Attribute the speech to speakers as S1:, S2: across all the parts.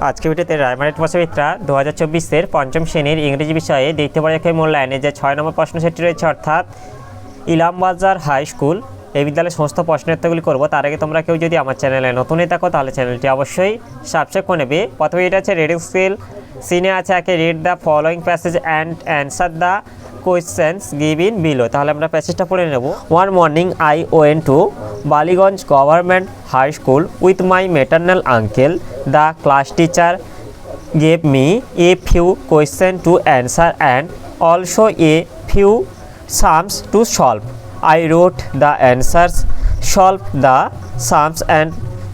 S1: আজকে ভিডিওতে রায়মার্টিন বর্ষমিত্রা 2024-এর পঞ্চম শ্রেণীর ইংরেজি বিষয়ে দ্বিতীয় পরীক্ষায় মূল্যায়নে যে 6 নম্বর প্রশ্ন সেটটি রয়েছে, অর্থাৎ ইলামবাজার হাই স্কুল এই বিদ্যালয়ের সমস্ত প্রশ্নের উত্তরগুলি করবো। তার আগে তোমরা কেউ যদি আমার চ্যানেলে নতুন হয়ে থাকো তাহলে চ্যানেলটি অবশ্যই সাবস্ক্রাইব করে নেবে। প্রথমে এটা আছে রিডিং স্কিল, সিনে আছে একে read the following passage and answer the questions given below. তাহলে আমরা প্যাসেজটা পড়ে নেব। One morning I went to Ballygunge government high school with my maternal uncle. The class teacher gave me a few questions to answer and also a few sums to solve. I wrote the answers, solved the sums and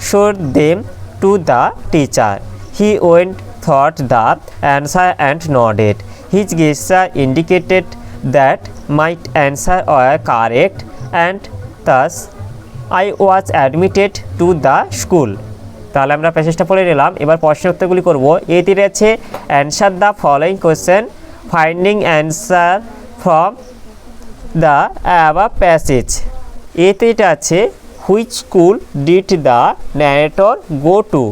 S1: showed them to the teacher. He went through the answer and nodded. His gesture indicated that my answers were correct, and thus I was admitted to the school. তাহলে আমরা প্যাসেজটা পড়ে নিলাম। এবার প্রশ্নের উত্তরগুলি করব। এতে রয়েছে answer the following question, finding answer from the above passage. এতে এটা আছে which school did the narrator go to.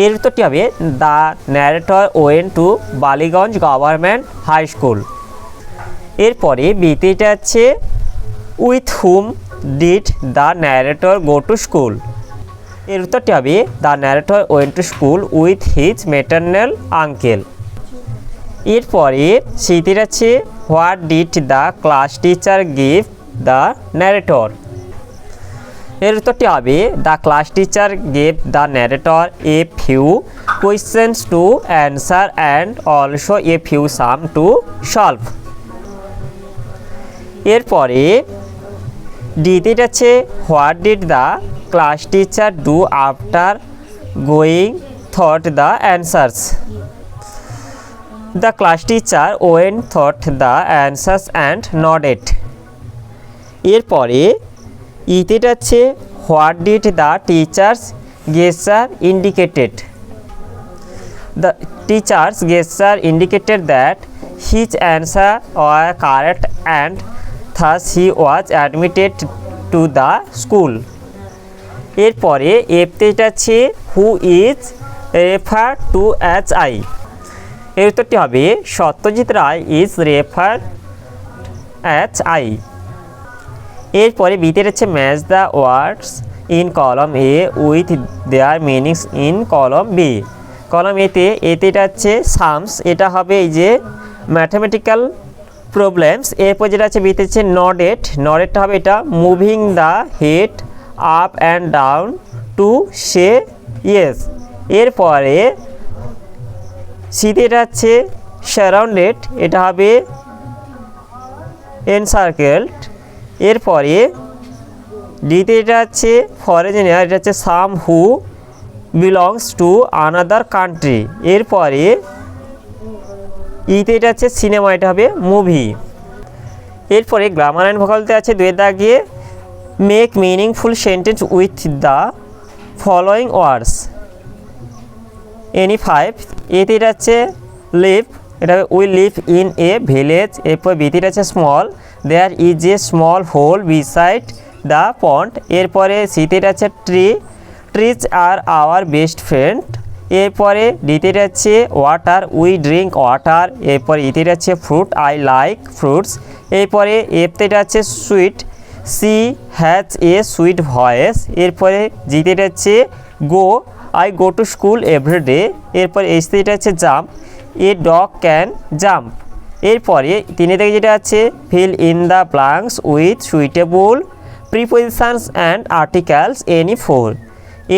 S1: এর উত্তরটি হবে the narrator went to Ballygunge government high school. এরপরে বিতে এটা আছে with whom did the narrator go to school. এর উত্তরটি হবে the narrator went to school with his maternal uncle. এরপরে সেইটির আছে what did the class teacher give the narrator. এর উত্তরটি হবে the class teacher gave the narrator a few questions to answer and also a few some to solve. এরপরে ডিতে আছে what did the class teacher do after going through the answers. The class teacher went through the answers and nodded. এরপরে ইতে আছে what did the teacher's gesture indicated. The teacher's gesture indicated that his answer were correct and thus he was admitted to the school. এরপরে এতে আছে who is refer to as I. এর উত্তরটি হবে Satyajit Ray is refer as I. এরপরে বিতে আছে match the words in column A with their meanings in column B. Column এতে এটা আছে সামস, এটা হবে এই যে ম্যাথামেটিক্যাল প্রবলেমস। এরপর যেটা আছে বিতে আছে নডেড, নডেডটা হবে এটা moving the head up and down to say yes. এরপরে সিতে আছে সারাউন্ডেড, এটা হবে এনসার্কেলড। এরপরে ডিতে এটা আছে ফরেনার, এটা হচ্ছে some who belongs to another country. এরপরে ইতে এটা আছে সিনেমা, এটা হবে মুভি। এরপরে গ্রামার অ্যান্ড ভোকালতে আছে দুয়ের দাগিয়ে make meaningful sentence with the following words. Any five. এতে এটা আছে লিভ, এটা we live in a village. এরপর বিতে আছে small, there is a small hole beside the pond. এরপরে সিতে আছে tree, trees are our best friend. এরপরে ডিতে আছে ওয়াটার, উই ড্রিঙ্ক ওয়াটার। এরপরে ইতে আছে ফ্রুট, আই লাইক ফ্রুটস। এরপরে এতে আছে sweet, she has a sweet voice. এরপরে জিতে আছে go, I go to school everyday. এরপর এইচতে এটা আছে jump, a dog can jump. এরপরে তিনে থেকে যেটা আছে fill in the blanks with suitable prepositions and articles any four.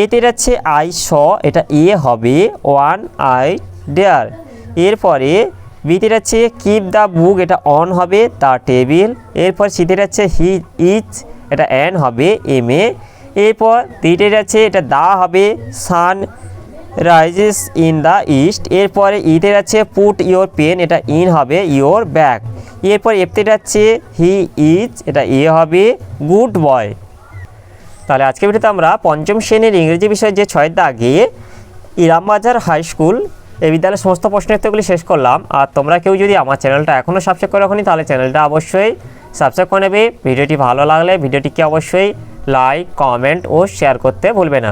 S1: এতে আছে আই স, এটা এ হবে ওয়ান আই ডেয়ার। এরপরে বিতে আছে কিপ দ্য বুক, এটা অন হবে দ্য টেবিল। এরপর সিতে আছে হি ইজ, এটা এন হবে এম এ। এরপর দিতে আছে এটা দা হবে sun rises in the east. এরপরে ইতে আছে পুট ইয়োর পেন, এটা ইন হবে ইয়োর ব্যাগ। এরপর এফতে আছে হি ইজ, এটা এ হবে গুড বয়। তাহলে আজকে ভিডিওতে আমরা পঞ্চম শ্রেণীর ইংরেজি বিষয়ে যে 6 দাগে ইলামবাজার হাই স্কুল এই বিদ্যালয়ের সমস্ত প্রশ্নের উত্তরগুলি শেষ করলাম। আর তোমরা কেউ যদি আমার চ্যানেলটা এখনও সাবস্ক্রাইব করে রাখোনি তাহলে চ্যানেলটা অবশ্যই সাবস্ক্রাইব করে নেবে। ভিডিওটি ভালো লাগলে ভিডিওটিকে অবশ্যই লাইক, কমেন্ট ও শেয়ার করতে ভুলবে না।